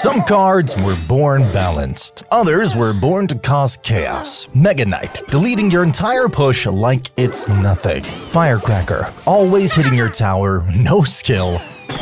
Some cards were born balanced, others were born to cause chaos. Mega Knight, deleting your entire push like it's nothing. Firecracker, always hitting your tower, no skill,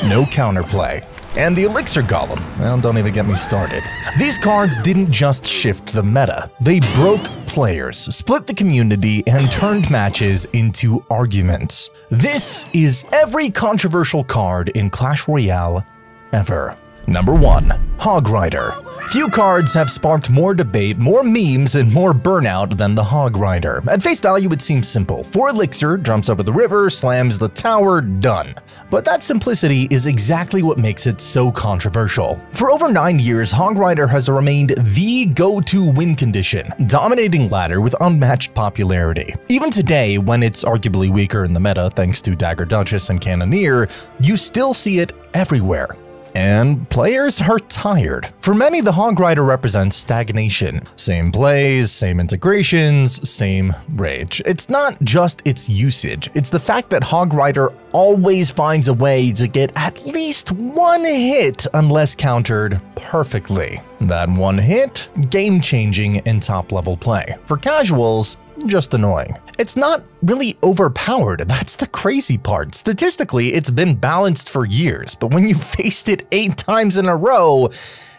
no counterplay. And the Elixir Golem, well, don't even get me started. These cards didn't just shift the meta, they broke players, split the community, and turned matches into arguments. This is every controversial card in Clash Royale ever. Number 1. Hog Rider. Few cards have sparked more debate, more memes, and more burnout than the Hog Rider. At face value, it seems simple. 4 Elixir, jumps over the river, slams the tower, done. But that simplicity is exactly what makes it so controversial. For over 9 years, Hog Rider has remained the go-to win condition, dominating ladder with unmatched popularity. Even today, when it's arguably weaker in the meta thanks to Dagger Duchess and Cannoneer, you still see it everywhere. And players are tired. For many, the Hog Rider represents stagnation. Same plays, same integrations, same rage. It's not just its usage, it's the fact that Hog Rider always finds a way to get at least one hit unless countered perfectly. That one hit, game-changing in top-level play. For casuals, just annoying. It's not really overpowered, that's the crazy part. Statistically, it's been balanced for years, but when you faced it 8 times in a row,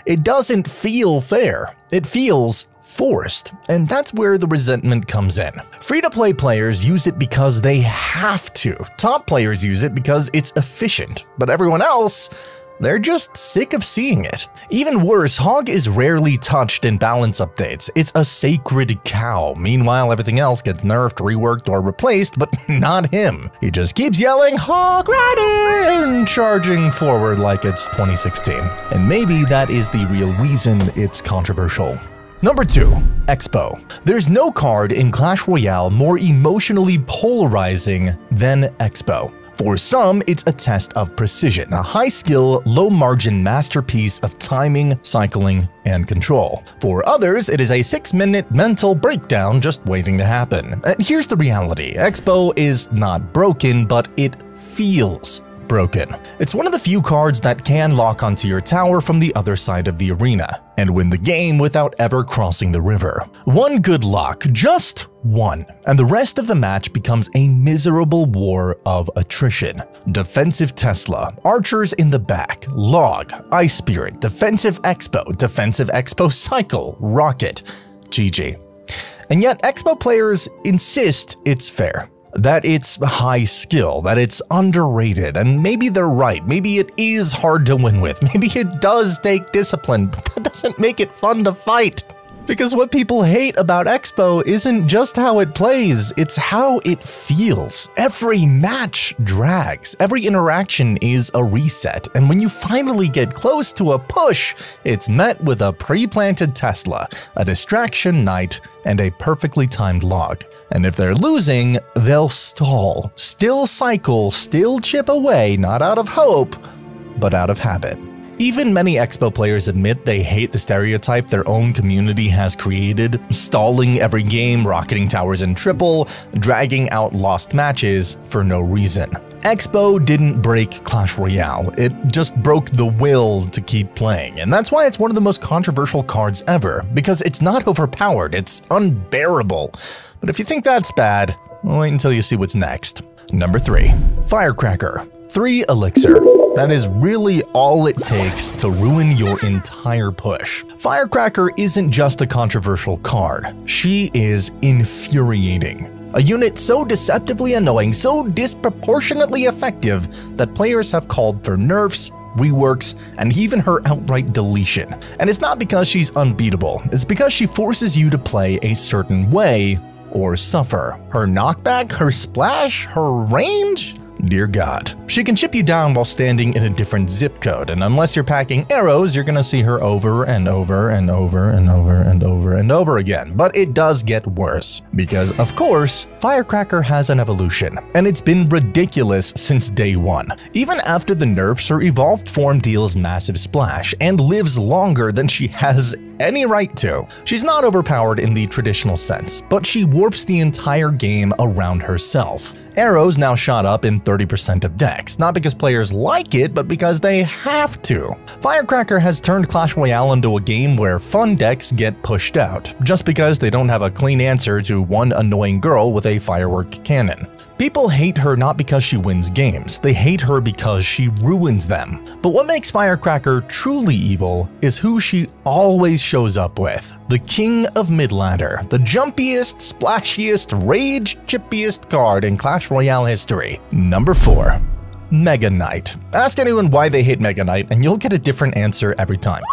it doesn't feel fair. It feels forced, and that's where the resentment comes in. Free-to-play players use it because they have to. Top players use it because it's efficient, but everyone else, they're just sick of seeing it. Even worse, Hog is rarely touched in balance updates. It's a sacred cow. Meanwhile, everything else gets nerfed, reworked, or replaced, but not him. He just keeps yelling, Hog Rider, and charging forward like it's 2016. And maybe that is the real reason it's controversial. Number 2. Expo. There's no card in Clash Royale more emotionally polarizing than Expo. For some, it's a test of precision, a high-skill, low-margin masterpiece of timing, cycling, and control. For others, it is a 6-minute mental breakdown just waiting to happen. Here's the reality. Expo is not broken, but it feels broken. It's one of the few cards that can lock onto your tower from the other side of the arena and win the game without ever crossing the river. One good lock, just one, and the rest of the match becomes a miserable war of attrition. Defensive Tesla, Archers in the back, Log, Ice Spirit, Defensive Expo Cycle, Rocket, GG. And yet Expo players insist it's fair, that it's high skill, that it's underrated, and maybe they're right. Maybe it is hard to win with. Maybe it does take discipline, but that doesn't make it fun to fight. Because what people hate about Expo isn't just how it plays, it's how it feels. Every match drags, every interaction is a reset, and when you finally get close to a push, it's met with a pre-planted Tesla, a distraction Knight, and a perfectly timed Log. And if they're losing, they'll stall, still cycle, still chip away, not out of hope, but out of habit. Even many Expo players admit they hate the stereotype their own community has created, stalling every game, rocketing towers in triple, dragging out lost matches for no reason. Expo didn't break Clash Royale, it just broke the will to keep playing, and that's why it's one of the most controversial cards ever, because it's not overpowered, it's unbearable. But if you think that's bad, wait until you see what's next. Number 3. Firecracker. 3 Elixir. That is really all it takes to ruin your entire push. Firecracker isn't just a controversial card, she is infuriating. A unit so deceptively annoying, so disproportionately effective that players have called for nerfs, reworks, and even her outright deletion. And it's not because she's unbeatable, it's because she forces you to play a certain way or suffer. Her knockback, her splash, her range? Dear God. She can chip you down while standing in a different zip code, and unless you're packing arrows, you're gonna see her over and over and over and over and over and over again. But it does get worse, because of course, Firecracker has an evolution, and it's been ridiculous since day one. Even after the nerfs, her evolved form deals massive splash, and lives longer than she has any right to. She's not overpowered in the traditional sense, but she warps the entire game around herself. Arrows now shot up in 30% of decks, not because players like it, but because they have to. Firecracker has turned Clash Royale into a game where fun decks get pushed out, just because they don't have a clean answer to one annoying girl with a firework cannon. People hate her not because she wins games, they hate her because she ruins them. But what makes Firecracker truly evil is who she always shows up with. The king of mid-ladder, the jumpiest, splashiest, rage-chippiest card in Clash Royale history. Number 4. Mega Knight. Ask anyone why they hate Mega Knight and you'll get a different answer every time.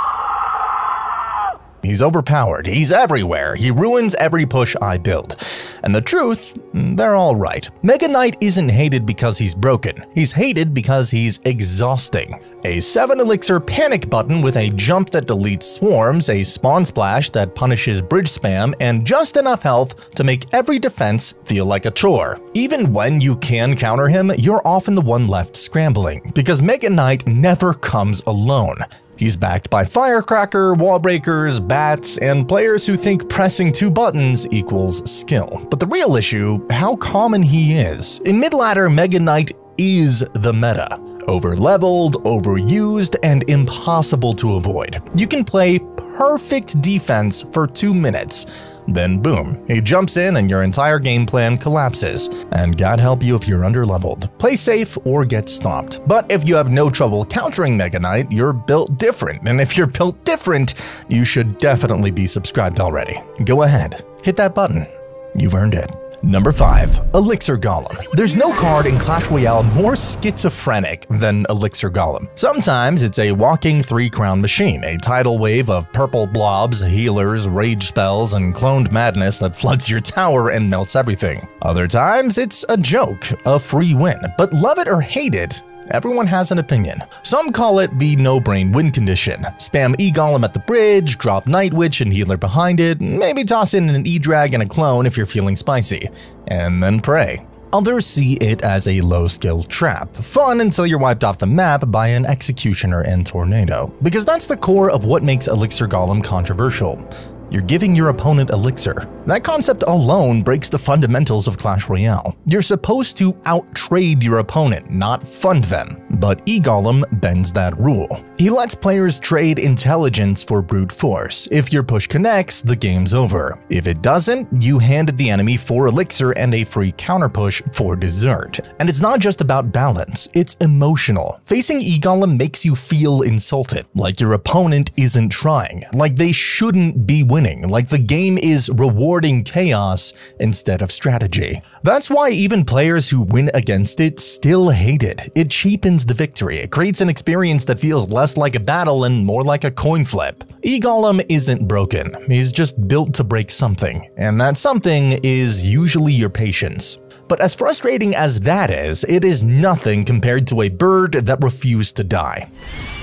He's overpowered, he's everywhere, he ruins every push I build. And the truth, they're all right. Mega Knight isn't hated because he's broken, he's hated because he's exhausting. A 7 elixir panic button with a jump that deletes swarms, a spawn splash that punishes bridge spam, and just enough health to make every defense feel like a chore. Even when you can counter him, you're often the one left scrambling, because Mega Knight never comes alone. He's backed by Firecracker, wall breakers, bats, and players who think pressing 2 buttons equals skill. But the real issue, how common he is. In mid-ladder, Mega Knight is the meta. Over-leveled, overused, and impossible to avoid. You can play perfect defense for 2 minutes. Then boom, he jumps in and your entire game plan collapses. And God help you if you're underleveled. Play safe or get stomped. But if you have no trouble countering Mega Knight, you're built different. And if you're built different, you should definitely be subscribed already. Go ahead, hit that button. You've earned it. Number 5. Elixir Golem. There's no card in Clash Royale more schizophrenic than Elixir Golem. Sometimes it's a walking 3-crown machine, a tidal wave of purple blobs, healers, rage spells, and cloned madness that floods your tower and melts everything. Other times it's a joke, a free win, but love it or hate it, everyone has an opinion. Some call it the no-brain win condition. Spam E-Golem at the bridge, drop Night Witch and healer behind it, maybe toss in an E-Drag and a clone if you're feeling spicy, and then pray. Others see it as a low-skill trap, fun until you're wiped off the map by an Executioner and Tornado, because that's the core of what makes Elixir Golem controversial. You're giving your opponent elixir. That concept alone breaks the fundamentals of Clash Royale. You're supposed to out-trade your opponent, not fund them. But E-Golem bends that rule. He lets players trade intelligence for brute force. If your push connects, the game's over. If it doesn't, you handed the enemy 4 elixir and a free counter push for dessert. And it's not just about balance, it's emotional. Facing E-Golem makes you feel insulted, like your opponent isn't trying, like they shouldn't be winning, like the game is rewarding chaos instead of strategy. That's why even players who win against it still hate it. It cheapens the victory. It creates an experience that feels less like a battle and more like a coin flip. E-Golem isn't broken. He's just built to break something, and that something is usually your patience. But as frustrating as that is, it is nothing compared to a bird that refused to die.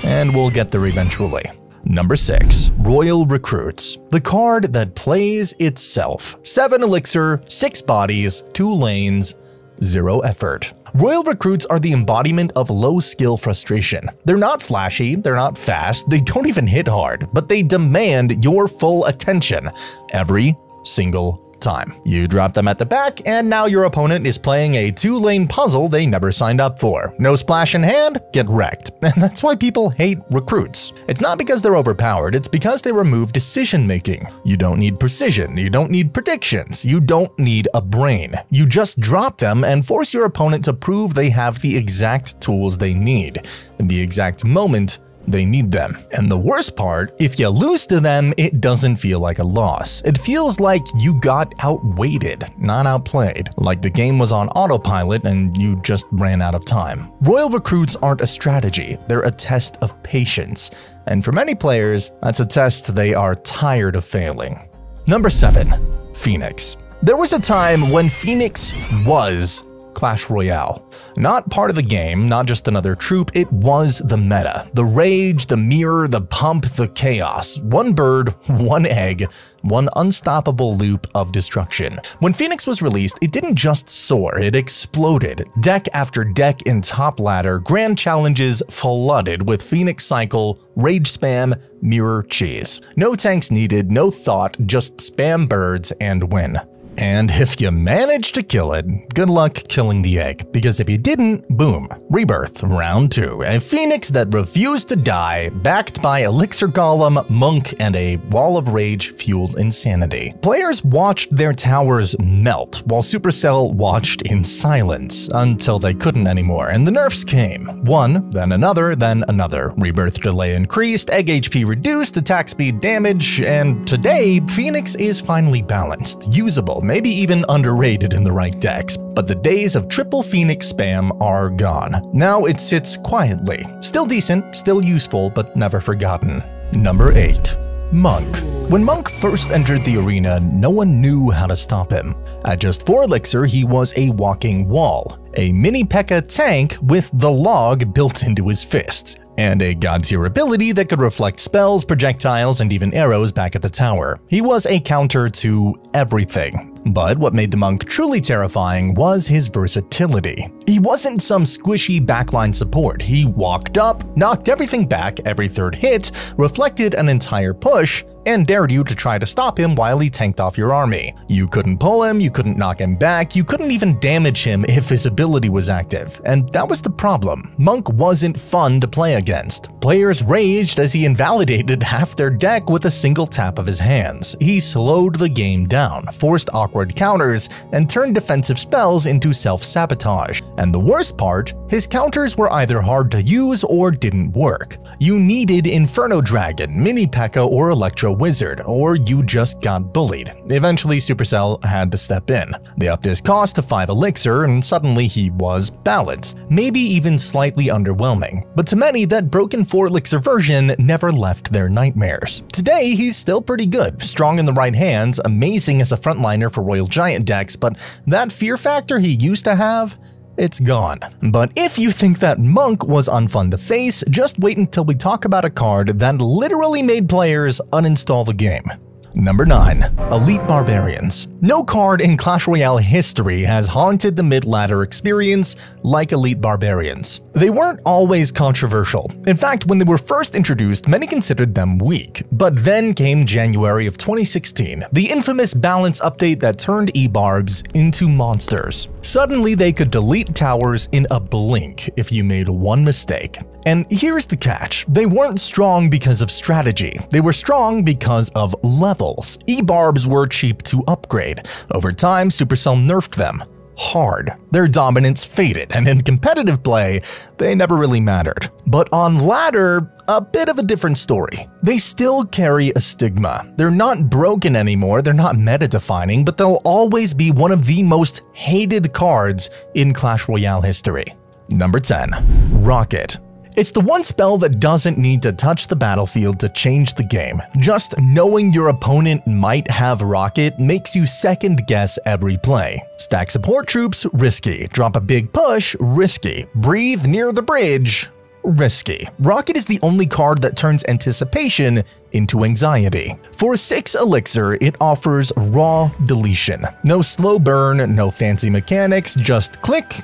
And we'll get there eventually. Number 6. Royal Recruits. The card that plays itself. 7 elixir, 6 bodies, 2 lanes, 0 effort. Royal Recruits are the embodiment of low-skill frustration. They're not flashy, they're not fast, they don't even hit hard, but they demand your full attention every single time. You drop them at the back, and now your opponent is playing a 2-lane puzzle they never signed up for. No splash in hand, get wrecked. And that's why people hate recruits. It's not because they're overpowered, it's because they remove decision-making. You don't need precision, you don't need predictions, you don't need a brain. You just drop them and force your opponent to prove they have the exact tools they need, in the exact moment they need them. And the worst part, if you lose to them, it doesn't feel like a loss. It feels like you got outweighted, not outplayed. Like the game was on autopilot and you just ran out of time. Royal Recruits aren't a strategy, they're a test of patience. And for many players, that's a test they are tired of failing. Number 7. Phoenix. There was a time when Phoenix was Clash Royale. Not part of the game, not just another troop, it was the meta. The rage, the mirror, the pump, the chaos. One bird, one egg, one unstoppable loop of destruction. When Phoenix was released, it didn't just soar, it exploded. Deck after deck in top ladder, grand challenges flooded with Phoenix cycle, rage spam, mirror cheese. No tanks needed, no thought, just spam birds and win. And if you managed to kill it, good luck killing the egg, because if you didn't, boom, rebirth, round 2, a phoenix that refused to die, backed by Elixir Golem, Monk, and a wall of rage-fueled insanity. Players watched their towers melt, while Supercell watched in silence, until they couldn't anymore, and the nerfs came. One, then another, rebirth delay increased, egg HP reduced, attack speed damage, and today, Phoenix is finally balanced, usable, maybe even underrated in the right decks, but the days of triple Phoenix spam are gone. Now it sits quietly. Still decent, still useful, but never forgotten. Number 8. Monk. When Monk first entered the arena, no one knew how to stop him. At just 4 elixir, he was a walking wall, a mini P.E.K.K.A tank with the log built into his fists, and a god-tier ability that could reflect spells, projectiles, and even arrows back at the tower. He was a counter to everything. But what made the Monk truly terrifying was his versatility. He wasn't some squishy backline support. He walked up, knocked everything back every third hit, reflected an entire push, and dared you to try to stop him while he tanked off your army. You couldn't pull him, you couldn't knock him back, you couldn't even damage him if his ability was active. And that was the problem. Monk wasn't fun to play against. Players raged as he invalidated half their deck with a single tap of his hands. He slowed the game down, forced awkward counters, and turned defensive spells into self-sabotage. And the worst part, his counters were either hard to use or didn't work. You needed Inferno Dragon, Mini P.E.K.K.A, or Electro Wizard, or you just got bullied. Eventually, Supercell had to step in. They upped his cost to 5 elixir, and suddenly he was balanced, maybe even slightly underwhelming. But to many, that broken 4 elixir version never left their nightmares. Today, he's still pretty good, strong in the right hands, amazing as a frontliner for Royal Giant decks, but that fear factor he used to have, it's gone. But if you think that Monk was unfun to face, just wait until we talk about a card that literally made players uninstall the game. Number 9. Elite Barbarians. No card in Clash Royale history has haunted the mid-ladder experience like Elite Barbarians. They weren't always controversial. In fact, when they were first introduced, many considered them weak. But then came January of 2016, the infamous balance update that turned E-Barbs into monsters. Suddenly, they could delete towers in a blink if you made one mistake. And here's the catch, they weren't strong because of strategy, they were strong because of levels. E-Barbs were cheap to upgrade. Over time, Supercell nerfed them hard. Their dominance faded, and in competitive play, they never really mattered. But on ladder, a bit of a different story. They still carry a stigma. They're not broken anymore, they're not meta-defining, but they'll always be one of the most hated cards in Clash Royale history. Number 10. Rocket. It's the one spell that doesn't need to touch the battlefield to change the game. Just knowing your opponent might have Rocket makes you second-guess every play. Stack support troops, risky. Drop a big push, risky. Breathe near the bridge, risky. Rocket is the only card that turns anticipation into anxiety. For 6 elixir, it offers raw deletion. No slow burn, no fancy mechanics, just click,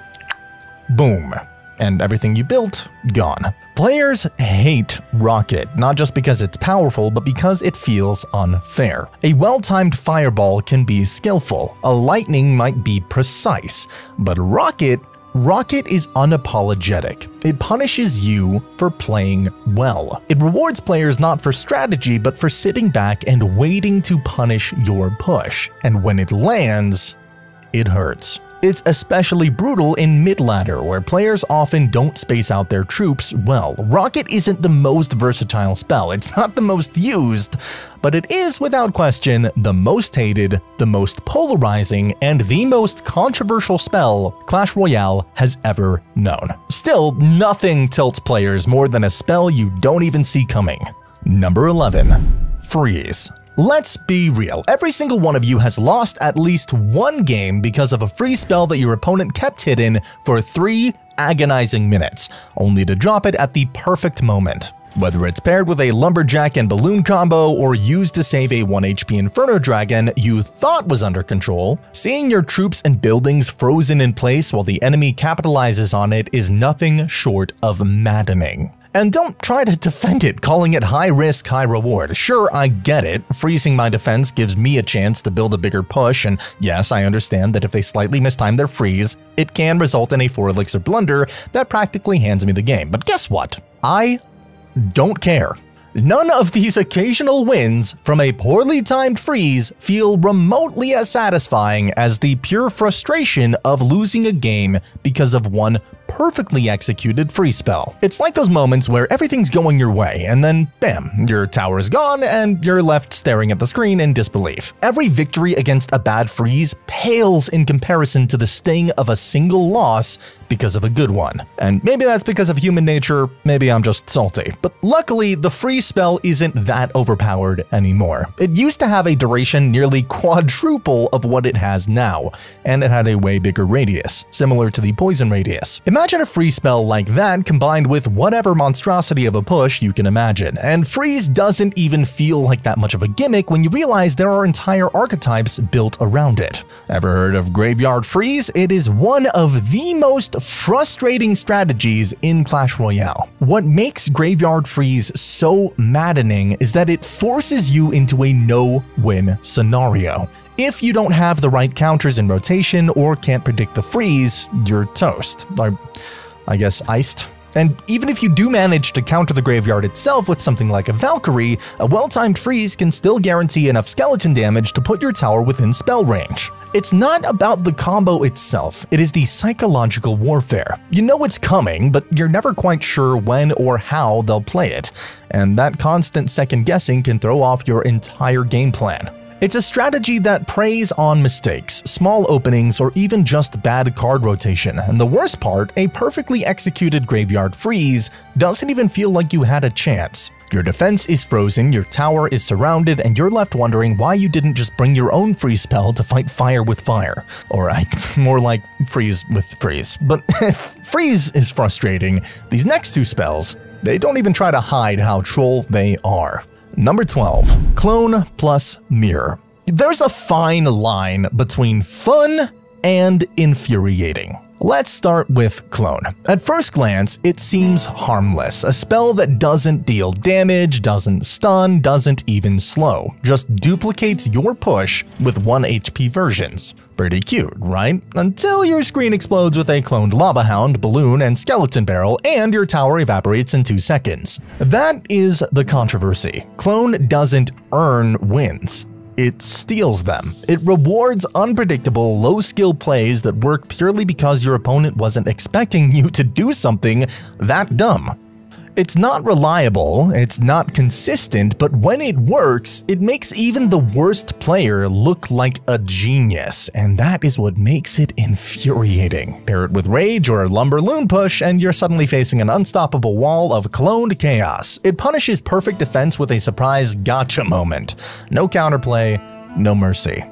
boom. And everything you built, gone. Players hate Rocket, not just because it's powerful, but because it feels unfair. A well-timed fireball can be skillful, a lightning might be precise, but Rocket is unapologetic. It punishes you for playing well. It rewards players not for strategy, but for sitting back and waiting to punish your push. And when it lands, it hurts. It's especially brutal in mid-ladder, where players often don't space out their troops well. Rocket isn't the most versatile spell, it's not the most used, but it is, without question, the most hated, the most polarizing, and the most controversial spell Clash Royale has ever known. Still, nothing tilts players more than a spell you don't even see coming. Number 11. Freeze. Let's be real, every single one of you has lost at least one game because of a free spell that your opponent kept hidden for 3 agonizing minutes, only to drop it at the perfect moment. Whether it's paired with a Lumberjack and Balloon combo or used to save a 1 HP Inferno Dragon you thought was under control, seeing your troops and buildings frozen in place while the enemy capitalizes on it is nothing short of maddening. And don't try to defend it, calling it high risk, high reward. Sure, I get it. Freezing my defense gives me a chance to build a bigger push, and yes, I understand that if they slightly mistime their freeze, it can result in a 4 elixir blunder that practically hands me the game. But guess what? I don't care. None of these occasional wins from a poorly timed freeze feel remotely as satisfying as the pure frustration of losing a game because of one perfectly executed freeze spell. It's like those moments where everything's going your way and then bam, your tower is gone and you're left staring at the screen in disbelief. Every victory against a bad freeze pales in comparison to the sting of a single loss because of a good one. And maybe that's because of human nature, maybe I'm just salty. But luckily, the freeze spell isn't that overpowered anymore. It used to have a duration nearly quadruple of what it has now, and it had a way bigger radius, similar to the poison radius. Imagine a freeze spell like that combined with whatever monstrosity of a push you can imagine, and freeze doesn't even feel like that much of a gimmick when you realize there are entire archetypes built around it. Ever heard of Graveyard Freeze? It is one of the most frustrating strategies in Clash Royale. What makes Graveyard Freeze so maddening is that it forces you into a no-win scenario. If you don't have the right counters in rotation or can't predict the freeze, you're toast. I guess iced. And even if you do manage to counter the graveyard itself with something like a Valkyrie, a well-timed freeze can still guarantee enough skeleton damage to put your tower within spell range. It's not about the combo itself, it is the psychological warfare. You know it's coming, but you're never quite sure when or how they'll play it, and that constant second guessing can throw off your entire game plan. It's a strategy that preys on mistakes, small openings, or even just bad card rotation, and the worst part, a perfectly executed graveyard freeze doesn't even feel like you had a chance. Your defense is frozen, your tower is surrounded, and you're left wondering why you didn't just bring your own freeze spell to fight fire with fire. Or more like freeze with freeze. But if freeze is frustrating, these next two spells, they don't even try to hide how troll they are. Number 12. Clone plus Mirror. There's a fine line between fun and infuriating. Let's start with Clone. At first glance, it seems harmless, a spell that doesn't deal damage, doesn't stun, doesn't even slow, just duplicates your push with 1 HP versions. Pretty cute, right? Until your screen explodes with a cloned Lava Hound, Balloon, and Skeleton Barrel, and your tower evaporates in 2 seconds. That is the controversy. Clone doesn't earn wins. It steals them. It rewards unpredictable, low-skill plays that work purely because your opponent wasn't expecting you to do something that dumb. It's not reliable, it's not consistent, but when it works, it makes even the worst player look like a genius, and that is what makes it infuriating. Pair it with Rage or Lumber Loon Push, and you're suddenly facing an unstoppable wall of cloned chaos. It punishes perfect defense with a surprise gotcha moment. No counterplay, no mercy.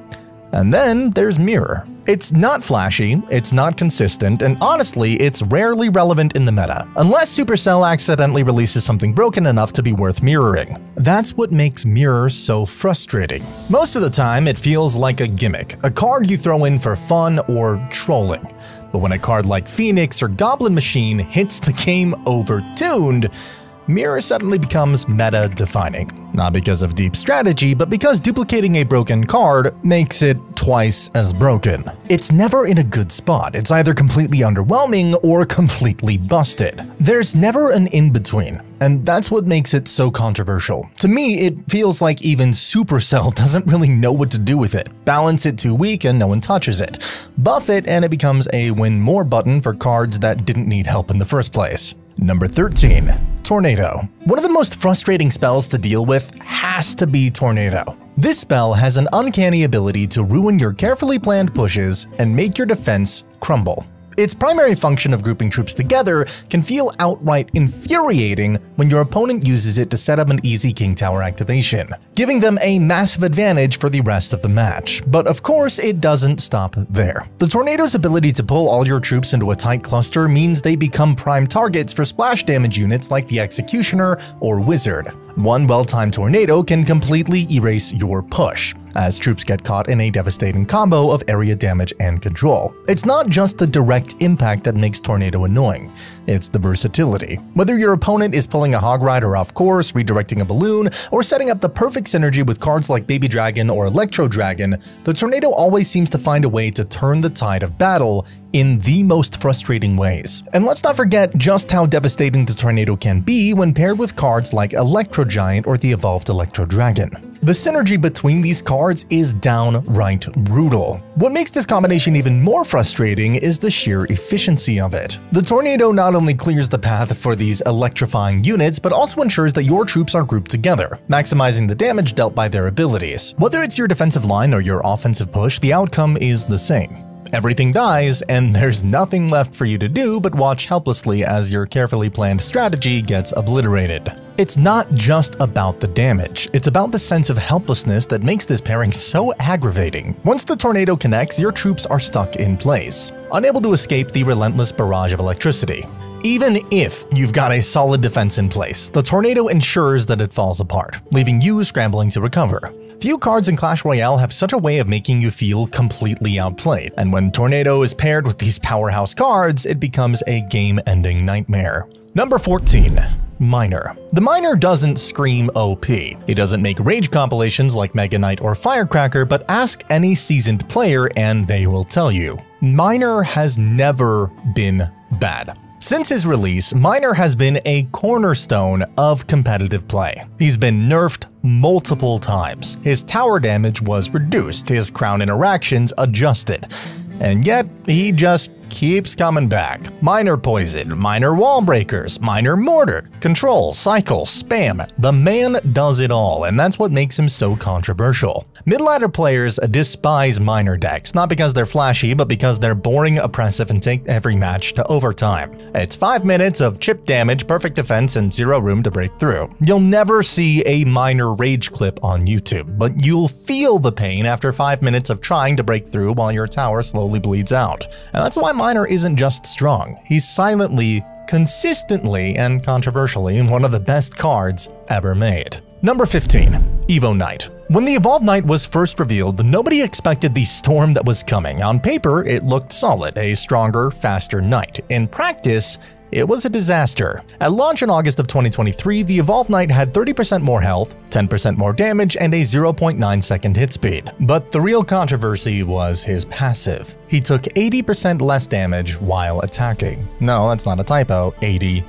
And then there's Mirror. It's not flashy, it's not consistent, and honestly, it's rarely relevant in the meta, unless Supercell accidentally releases something broken enough to be worth mirroring. That's what makes Mirror so frustrating. Most of the time, it feels like a gimmick, a card you throw in for fun or trolling. But when a card like Phoenix or Goblin Machine hits the game over-tuned, Mirror suddenly becomes meta-defining. Not because of deep strategy, but because duplicating a broken card makes it twice as broken. It's never in a good spot. It's either completely underwhelming or completely busted. There's never an in-between, and that's what makes it so controversial. To me, it feels like even Supercell doesn't really know what to do with it. Balance it too weak and no one touches it. Buff it and it becomes a win more button for cards that didn't need help in the first place. Number 13. Tornado. One of the most frustrating spells to deal with has to be Tornado. This spell has an uncanny ability to ruin your carefully planned pushes and make your defense crumble. Its primary function of grouping troops together can feel outright infuriating when your opponent uses it to set up an easy King Tower activation, giving them a massive advantage for the rest of the match. But of course, it doesn't stop there. The Tornado's ability to pull all your troops into a tight cluster means they become prime targets for splash damage units like the Executioner or Wizard. One well-timed Tornado can completely erase your push. as troops get caught in a devastating combo of area damage and control. It's not just the direct impact that makes Tornado annoying, it's the versatility. Whether your opponent is pulling a Hog Rider off course, redirecting a balloon, or setting up the perfect synergy with cards like Baby Dragon or Electro Dragon, the Tornado always seems to find a way to turn the tide of battle in the most frustrating ways. And let's not forget just how devastating the Tornado can be when paired with cards like Electro Giant or the evolved Electro Dragon. The synergy between these cards is downright brutal. What makes this combination even more frustrating is the sheer efficiency of it. The Tornado not only clears the path for these electrifying units, but also ensures that your troops are grouped together, maximizing the damage dealt by their abilities. Whether it's your defensive line or your offensive push, the outcome is the same. Everything dies, and there's nothing left for you to do but watch helplessly as your carefully planned strategy gets obliterated. It's not just about the damage, it's about the sense of helplessness that makes this pairing so aggravating. Once the Tornado connects, your troops are stuck in place, unable to escape the relentless barrage of electricity. Even if you've got a solid defense in place, the Tornado ensures that it falls apart, leaving you scrambling to recover. Few cards in Clash Royale have such a way of making you feel completely outplayed, and when Tornado is paired with these powerhouse cards, it becomes a game-ending nightmare. Number 14. Miner. The Miner doesn't scream OP. He doesn't make rage compilations like Mega Knight or Firecracker, but ask any seasoned player and they will tell you. Miner has never been bad. Since his release, Miner has been a cornerstone of competitive play. He's been nerfed multiple times. His tower damage was reduced, his crown interactions adjusted, and yet he just keeps coming back. Miner poison, Miner wall breakers, Miner mortar, control, cycle, spam. The man does it all, and that's what makes him so controversial. Mid-ladder players despise Miner decks, not because they're flashy, but because they're boring, oppressive, and take every match to overtime. It's 5 minutes of chip damage, perfect defense, and 0 room to break through. You'll never see a Miner rage clip on YouTube, but you'll feel the pain after 5 minutes of trying to break through while your tower slowly bleeds out. And that's why Miner isn't just strong, he's silently, consistently, and controversially one of the best cards ever made. Number 15. Evo Knight. When the Evolved Knight was first revealed, nobody expected the storm that was coming. On paper, it looked solid, a stronger, faster Knight. In practice, it was a disaster. At launch in August of 2023, the Evolved Knight had 30% more health, 10% more damage, and a 0.9 second hit speed. But the real controversy was his passive. He took 80% less damage while attacking. No, that's not a typo, 80%.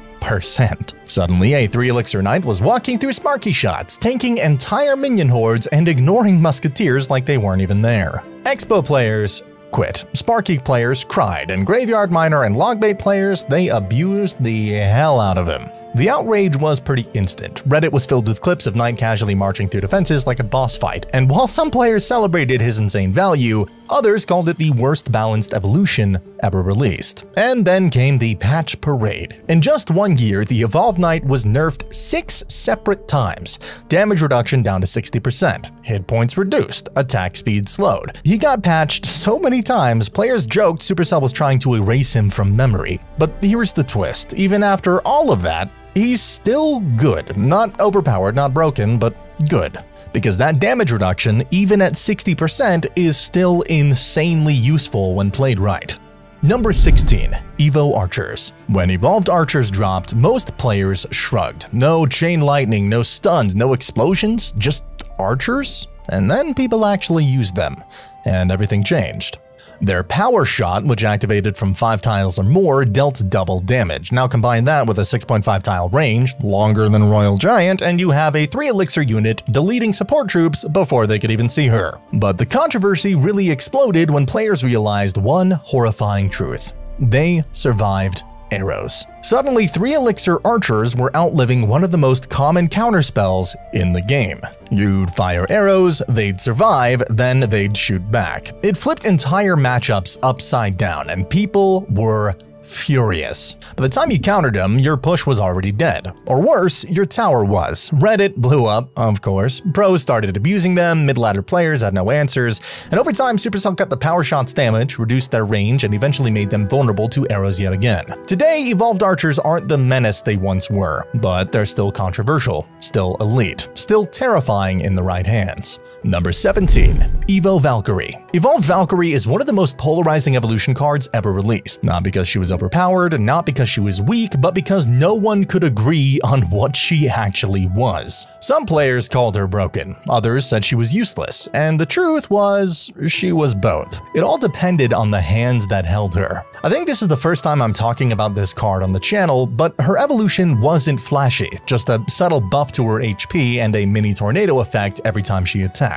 Suddenly, a 3 Elixir Knight was walking through Sparky shots, tanking entire minion hordes and ignoring musketeers like they weren't even there. Expo players quit, Sparky players cried, and Graveyard Miner and Logbait players, they abused the hell out of him. The outrage was pretty instant. Reddit was filled with clips of Knight casually marching through defenses like a boss fight, and while some players celebrated his insane value, others called it the worst balanced evolution ever released. And then came the patch parade. In just 1 year, the Evolved Knight was nerfed 6 separate times. Damage reduction down to 60%, hit points reduced, attack speed slowed. He got patched so many times, players joked Supercell was trying to erase him from memory. But here's the twist, even after all of that, he's still good. Not overpowered, not broken, but good. Because that damage reduction, even at 60%, is still insanely useful when played right. Number 16. Evo Archers. When Evolved Archers dropped, most players shrugged. No chain lightning, no stuns, no explosions, just archers? And then people actually used them, and everything changed. Their power shot, which activated from 5 tiles or more, dealt double damage. Now combine that with a 6.5 tile range, longer than Royal Giant, and you have a 3 Elixir unit deleting support troops before they could even see her. But the controversy really exploded when players realized one horrifying truth. They survived arrows. Suddenly, 3 Elixir Archers were outliving one of the most common counterspells in the game. You'd fire arrows, they'd survive, then they'd shoot back. It flipped entire matchups upside down, and people were furious. By the time you countered him, your push was already dead. Or worse, your tower was. Reddit blew up, of course. Pros started abusing them, mid-ladder players had no answers, and over time Supercell cut the power shots damage, reduced their range, and eventually made them vulnerable to arrows yet again. Today, evolved archers aren't the menace they once were, but they're still controversial, still elite, still terrifying in the right hands. Number 17. Evo Valkyrie. Evolved Valkyrie is one of the most polarizing evolution cards ever released, not because she was overpowered, not because she was weak, but because no one could agree on what she actually was. Some players called her broken, others said she was useless, and the truth was, she was both. It all depended on the hands that held her. I think this is the first time I'm talking about this card on the channel, but her evolution wasn't flashy, just a subtle buff to her HP and a mini tornado effect every time she attacked.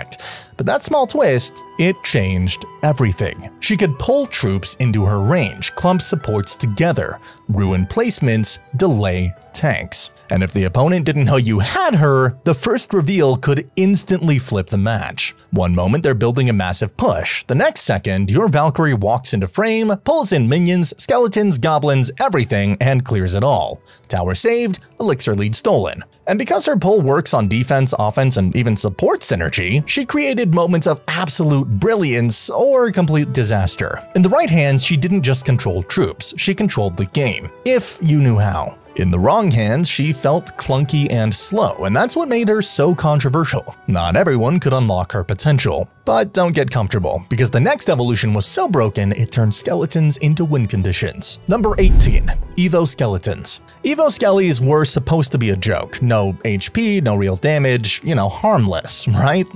But that small twist, it changed everything. She could pull troops into her range, clump supports together, ruin placements, delay tanks. And if the opponent didn't know you had her, the first reveal could instantly flip the match. One moment they're building a massive push, the next second your Valkyrie walks into frame, pulls in minions, skeletons, goblins, everything, and clears it all. Tower saved, Elixir lead stolen. And because her pull works on defense, offense, and even support synergy, she created moments of absolute brilliance or complete disaster. In the right hands, she didn't just control troops, she controlled the game, if you knew how. In the wrong hands, she felt clunky and slow, and that's what made her so controversial. Not everyone could unlock her potential. But don't get comfortable, because the next evolution was so broken it turned skeletons into win conditions. Number 18. Evo Skeletons. Evo Skellies were supposed to be a joke. No HP, no real damage, harmless, right?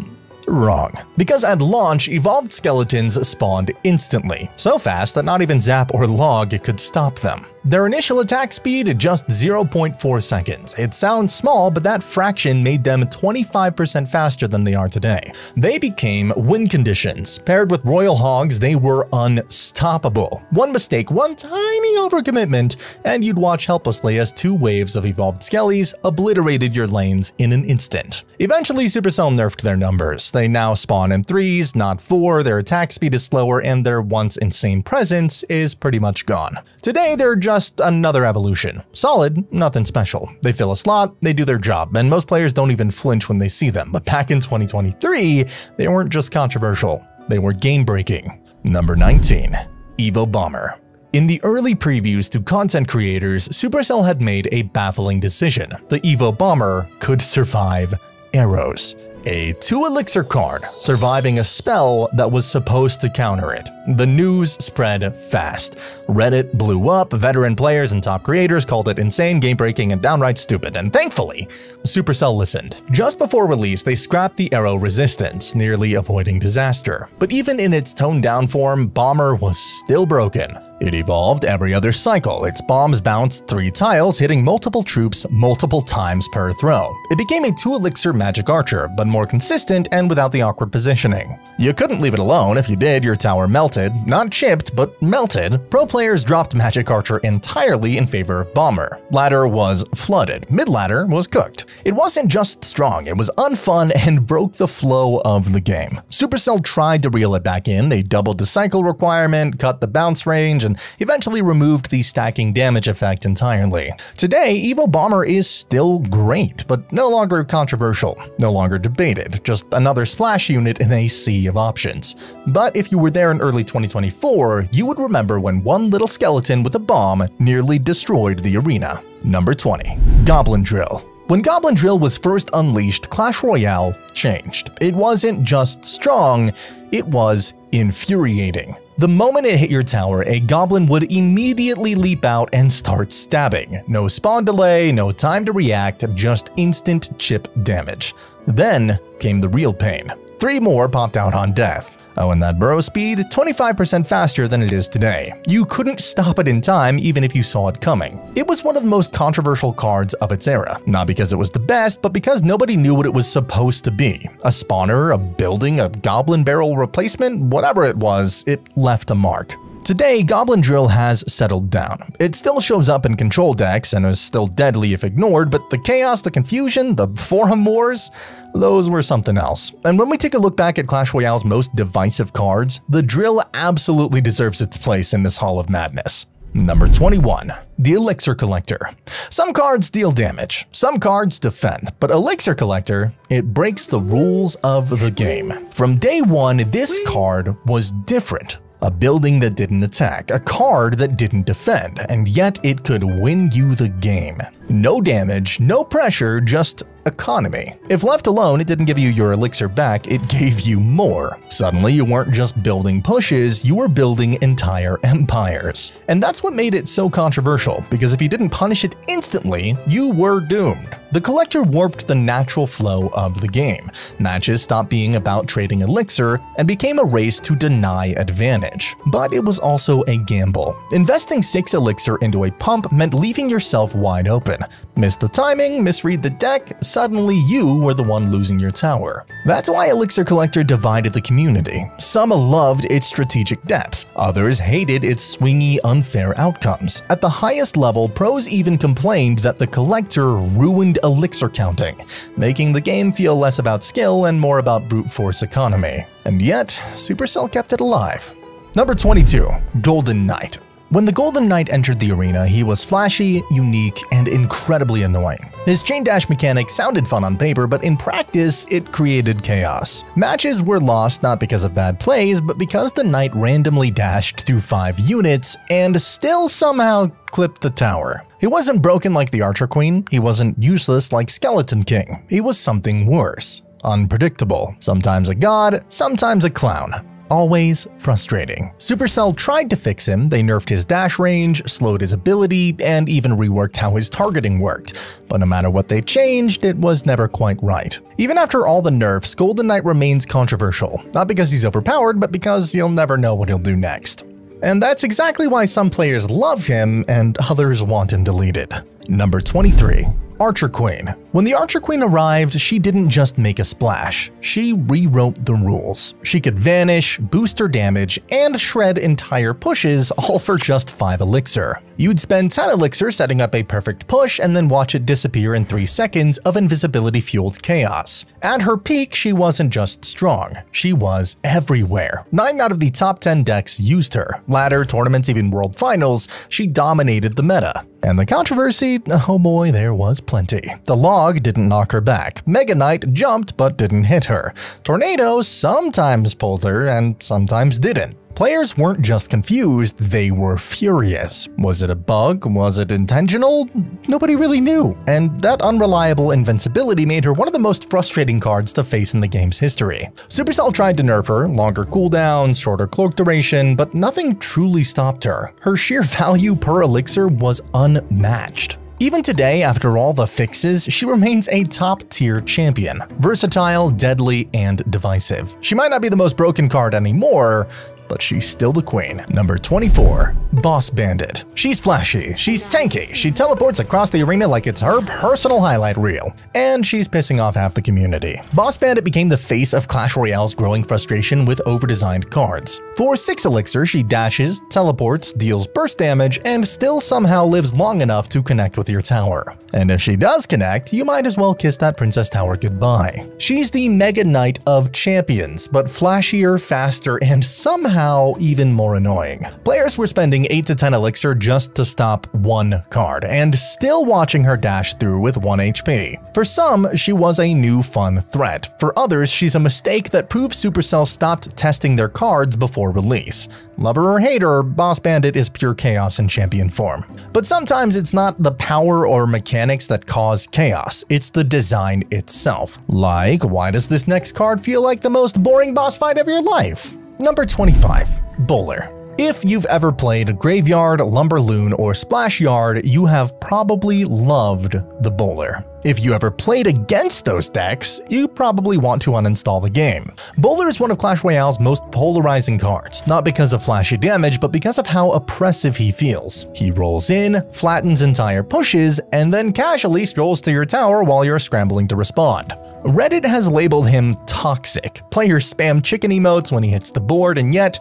Wrong. Because at launch, evolved skeletons spawned instantly, so fast that not even Zap or Log could stop them. Their initial attack speed just 0.4 seconds. It sounds small, but that fraction made them 25% faster than they are today. They became win conditions. Paired with Royal Hogs, they were unstoppable. One mistake, one tiny overcommitment, and you'd watch helplessly as 2 waves of evolved skellies obliterated your lanes in an instant. Eventually, Supercell nerfed their numbers. They now spawn in 3s, not 4, their attack speed is slower, and their once insane presence is pretty much gone. Today, they're just another evolution. Solid, nothing special. They fill a slot, they do their job, and most players don't even flinch when they see them. But back in 2023, they weren't just controversial, they were game-breaking. Number 19. Evo Bomber. In the early previews to content creators, Supercell had made a baffling decision. The Evo Bomber could survive arrows. A 2 elixir card, surviving a spell that was supposed to counter it. The news spread fast. Reddit blew up, veteran players and top creators called it insane, game-breaking, and downright stupid, and thankfully, Supercell listened. Just before release, they scrapped the arrow resistance, nearly avoiding disaster. But even in its toned-down form, Bomber was still broken. It evolved every other cycle. Its bombs bounced 3 tiles, hitting multiple troops multiple times per throw. It became a 2 elixir magic archer, but more consistent and without the awkward positioning. You couldn't leave it alone. If you did, your tower melted. Not chipped, but melted. Pro players dropped magic archer entirely in favor of Bomber. Ladder was flooded. Mid-ladder was cooked. It wasn't just strong, it was unfun and broke the flow of the game. Supercell tried to reel it back in. They doubled the cycle requirement, cut the bounce range, and eventually removed the stacking damage effect entirely. Today, Evo Bomber is still great, but no longer controversial, no longer debated, just another splash unit in a sea of options. But if you were there in early 2024, you would remember when one little skeleton with a bomb nearly destroyed the arena. Number 20. Goblin Drill. When Goblin Drill was first unleashed, Clash Royale changed. It wasn't just strong, it was infuriating. The moment it hit your tower, a goblin would immediately leap out and start stabbing. No spawn delay, no time to react, just instant chip damage. Then came the real pain. 3 more popped out on death. Oh, and that burrow speed, 25% faster than it is today. You couldn't stop it in time even if you saw it coming. It was one of the most controversial cards of its era, not because it was the best, but because nobody knew what it was supposed to be. A spawner, a building, a goblin barrel replacement, whatever it was, it left a mark. Today, Goblin Drill has settled down. It still shows up in control decks and is still deadly if ignored, but the chaos, the confusion, the forum wars, those were something else. And when we take a look back at Clash Royale's most divisive cards, the Drill absolutely deserves its place in this Hall of Madness. Number 21. The Elixir Collector. Some cards deal damage, some cards defend, but Elixir Collector, it breaks the rules of the game. From day one, this card was different. A building that didn't attack, a card that didn't defend, and yet it could win you the game. No damage, no pressure, just economy. If left alone, it didn't give you your elixir back, it gave you more. Suddenly, you weren't just building pushes, you were building entire empires. And that's what made it so controversial, because if you didn't punish it instantly, you were doomed. The Collector warped the natural flow of the game. Matches stopped being about trading elixir and became a race to deny advantage. But it was also a gamble. Investing 6 elixir into a pump meant leaving yourself wide open. Miss the timing, misread the deck, suddenly you were the one losing your tower. That's why Elixir Collector divided the community. Some loved its strategic depth, others hated its swingy, unfair outcomes. At the highest level, pros even complained that the Collector ruined elixir counting, making the game feel less about skill and more about brute force economy. And yet, Supercell kept it alive. Number 22. Golden Knight. When the Golden Knight entered the arena, he was flashy, unique, and incredibly annoying. His chain dash mechanic sounded fun on paper, but in practice, it created chaos. Matches were lost not because of bad plays, but because the Knight randomly dashed through 5 units and still somehow clipped the tower. He wasn't broken like the Archer Queen, he wasn't useless like Skeleton King, he was something worse. Unpredictable. Sometimes a god, sometimes a clown. Always frustrating. Supercell tried to fix him, they nerfed his dash range, slowed his ability, and even reworked how his targeting worked. But no matter what they changed, it was never quite right. Even after all the nerfs, Golden Knight remains controversial. Not because he's overpowered, but because you'll never know what he'll do next. And that's exactly why some players love him and others want him deleted. Number 23. Archer Queen. When the Archer Queen arrived, she didn't just make a splash, she rewrote the rules. She could vanish, boost her damage, and shred entire pushes, all for just 5 elixir. You'd spend 10 elixir setting up a perfect push and then watch it disappear in 3 seconds of invisibility-fueled chaos. At her peak, she wasn't just strong, she was everywhere. 9 out of the top 10 decks used her. Ladder, tournaments, even World Finals, she dominated the meta. And the controversy? Oh boy, there was plenty. The log didn't knock her back. Mega Knight jumped but didn't hit her. Tornado sometimes pulled her and sometimes didn't. Players weren't just confused, they were furious. Was it a bug? Was it intentional? Nobody really knew. And that unreliable invincibility made her one of the most frustrating cards to face in the game's history. Supercell tried to nerf her, longer cooldowns, shorter cloak duration, but nothing truly stopped her. Her sheer value per elixir was unmatched. Even today, after all the fixes, she remains a top-tier champion. Versatile, deadly, and divisive. She might not be the most broken card anymore, but she's still the queen. Number 24. Boss Bandit. She's flashy, she's tanky, she teleports across the arena like it's her personal highlight reel, and she's pissing off half the community. Boss Bandit became the face of Clash Royale's growing frustration with over-designed cards. For 6 elixir, she dashes, teleports, deals burst damage, and still somehow lives long enough to connect with your tower. And if she does connect, you might as well kiss that princess tower goodbye. She's the Mega Knight of champions, but flashier, faster, and somehow even more annoying. Players were spending 8 to 10 elixir just to stop one card, and still watching her dash through with 1 HP. For some, she was a new fun threat. For others, she's a mistake that proves Supercell stopped testing their cards before release. Love her or hate her, Boss Bandit is pure chaos in champion form. But sometimes it's not the power or mechanics that cause chaos, it's the design itself. Like, why does this next card feel like the most boring boss fight of your life? Number 25. Bowler. If you've ever played Graveyard, Lumberloon, or Splash Yard, you have probably loved the Bowler. If you ever played against those decks, you probably want to uninstall the game. Bowler is one of Clash Royale's most polarizing cards, not because of flashy damage, but because of how oppressive he feels. He rolls in, flattens entire pushes, and then casually strolls to your tower while you're scrambling to respond. Reddit has labeled him toxic. Players spam chicken emotes when he hits the board, and yet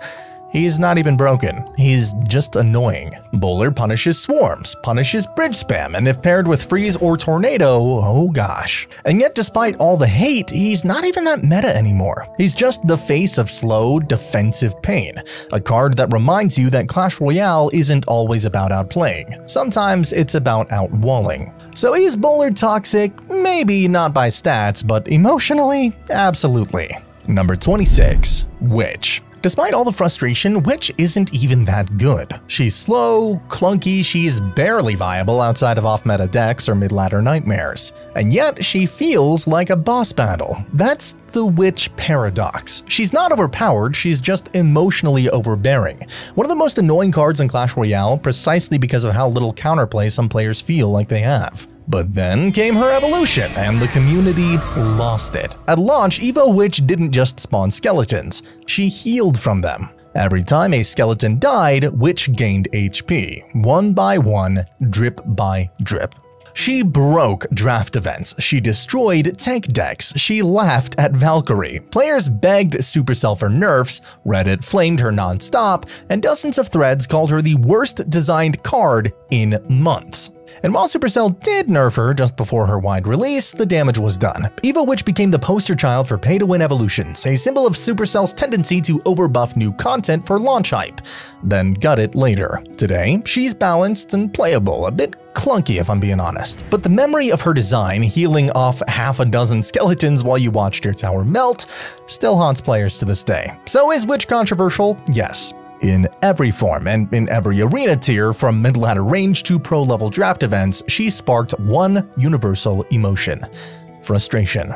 He's not even broken, he's just annoying. Bowler punishes swarms, punishes bridge spam, and if paired with freeze or tornado, oh gosh. And yet despite all the hate, he's not even that meta anymore. He's just the face of slow, defensive pain, a card that reminds you that Clash Royale isn't always about outplaying. Sometimes it's about outwalling. So is Bowler toxic? Maybe not by stats, but emotionally, absolutely. Number 26. Witch. Despite all the frustration, Witch isn't even that good. She's slow, clunky, she's barely viable outside of off-meta decks or mid-ladder nightmares. And yet, she feels like a boss battle. That's the Witch paradox. She's not overpowered, she's just emotionally overbearing. One of the most annoying cards in Clash Royale precisely because of how little counterplay some players feel like they have. But then came her evolution, and the community lost it. At launch, Evo Witch didn't just spawn skeletons, she healed from them. Every time a skeleton died, Witch gained HP, one by one, drip by drip. She broke draft events, she destroyed tank decks, she laughed at Valkyrie. Players begged Supercell for nerfs, Reddit flamed her non-stop, and dozens of threads called her the worst designed card in months. And while Supercell did nerf her just before her wide release, the damage was done. Evo Witch became the poster child for pay-to-win evolutions, a symbol of Supercell's tendency to overbuff new content for launch hype, then gut it later. Today, she's balanced and playable, a bit clunky if I'm being honest. But the memory of her design, healing off half a dozen skeletons while you watched your tower melt, still haunts players to this day. So is Witch controversial? Yes. In every form and in every arena tier, from mid-ladder range to pro-level draft events, she sparked one universal emotion: frustration.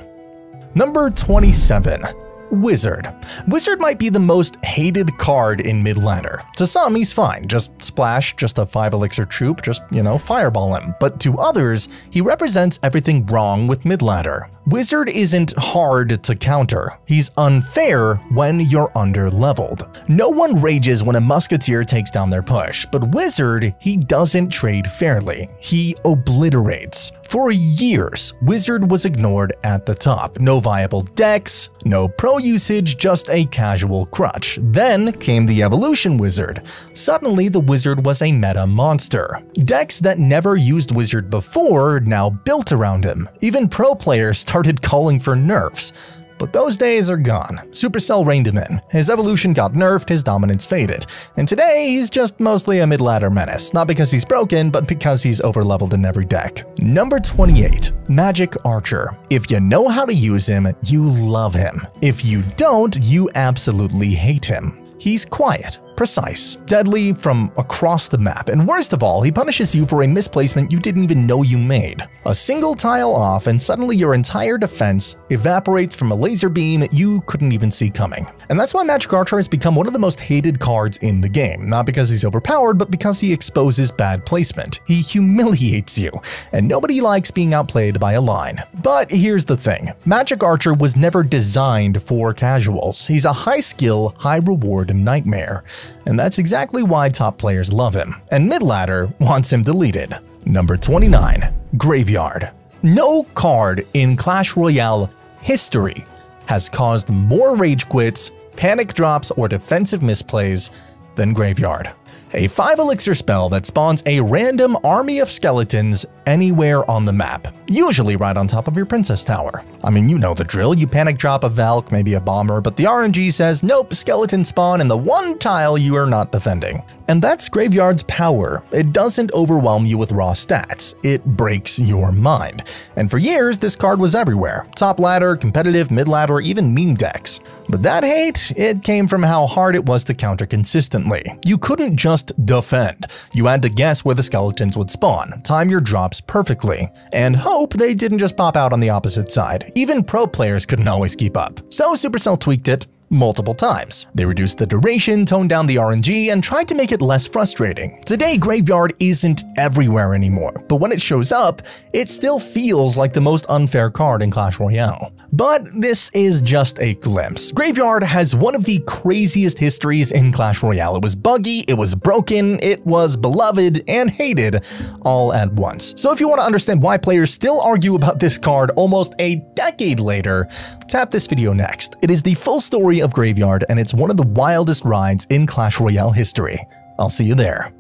Number 27. Wizard. Wizard might be the most hated card in mid-ladder. To some, he's fine. Just splash, just a 5 elixir troop, just, fireball him. But to others, he represents everything wrong with mid-ladder. Wizard isn't hard to counter. He's unfair when you're under-leveled. No one rages when a musketeer takes down their push, but Wizard, he doesn't trade fairly. He obliterates. For years, Wizard was ignored at the top. No viable decks, no pro usage, just a casual crutch. Then came the Evolution Wizard. Suddenly, the Wizard was a meta monster. Decks that never used Wizard before now built around him. Even pro players started calling for nerfs. But those days are gone. Supercell reined him in. His evolution got nerfed, his dominance faded. And today, he's just mostly a mid-ladder menace. Not because he's broken, but because he's overleveled in every deck. Number 28. Magic Archer. If you know how to use him, you love him. If you don't, you absolutely hate him. He's quiet, precise, deadly from across the map, and worst of all, he punishes you for a misplacement you didn't even know you made. A single tile off and suddenly your entire defense evaporates from a laser beam you couldn't even see coming. And that's why Magic Archer has become one of the most hated cards in the game, not because he's overpowered, but because he exposes bad placement. He humiliates you, and nobody likes being outplayed by a line. But here's the thing, Magic Archer was never designed for casuals. He's a high-skill, high-reward nightmare. And that's exactly why top players love him, and mid-ladder wants him deleted. Number 29. Graveyard. No card in Clash Royale history has caused more rage quits, panic drops, or defensive misplays than Graveyard. A 5 elixir spell that spawns a random army of skeletons anywhere on the map, usually right on top of your princess tower. I mean, you know the drill, you panic drop a Valk, maybe a Bomber, but the RNG says nope, skeleton spawn in the one tile you are not defending. And that's Graveyard's power. It doesn't overwhelm you with raw stats, it breaks your mind. And for years, this card was everywhere. Top ladder, competitive, mid ladder, even meme decks. But that hate, it came from how hard it was to counter consistently. You couldn't just defend. You had to guess where the skeletons would spawn, time your drops perfectly, and hope they didn't just pop out on the opposite side. Even pro players couldn't always keep up. So Supercell tweaked it multiple times. They reduced the duration, toned down the RNG, and tried to make it less frustrating. Today, Graveyard isn't everywhere anymore, but when it shows up, it still feels like the most unfair card in Clash Royale. But this is just a glimpse. Graveyard has one of the craziest histories in Clash Royale. It was buggy, it was broken, it was beloved and hated all at once. So if you want to understand why players still argue about this card almost a decade later, Tap this video next. It is the full story of Graveyard and it's one of the wildest rides in Clash Royale history. I'll see you there.